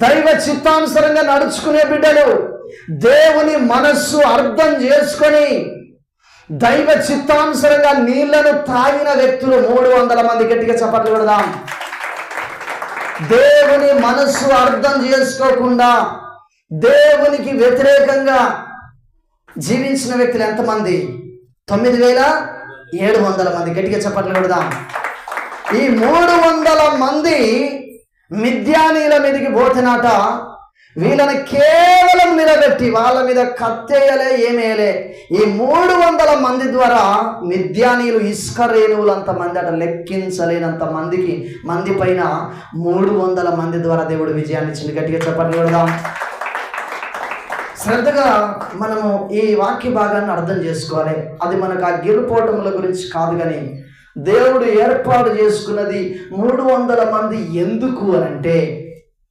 దైవ చిత్తానుసారంగా నడుచుకునే బిడ్డలు, దేవుని మనస్సు అర్థం చేసుకొని దైవ చిత్తానుసారంగా నీళ్లను తాగిన వ్యక్తులు 300 మంది. గట్టిగా చప్పట్లు కొడదాం. దేవుని మనస్సు అర్థం చేసుకోకుండా దేవునికి వ్యతిరేకంగా జీవించిన వ్యక్తులు ఎంతమంది? 9700 మంది. గట్టిగా చప్పట్లు కొడదాం. ఈ 300 మంది మిద్యానీల మీదకి పోతున్నట. వీళ్ళని కేవలం నిలబెట్టి వాళ్ళ మీద కత్తేయలే, ఏమేయలే. ఈ 300 మంది ద్వారా మిద్యానీయులు ఇసుక రేణువులంత మంది అట, లెక్కించలేనంత మంది పైన 300 మంది ద్వారా దేవుడు విజయాన్ని ఇచ్చింది. గట్టిగా చప్పట్లు కొడదాం. శ్రద్ధగా మనము ఈ వాక్య భాగాన్ని అర్థం చేసుకోవాలి. అది మనకు ఆ గెలుపోటముల గురించి కాదు, కానీ దేవుడు ఏర్పాటు చేసుకున్నది 300 మంది ఎందుకు అనంటే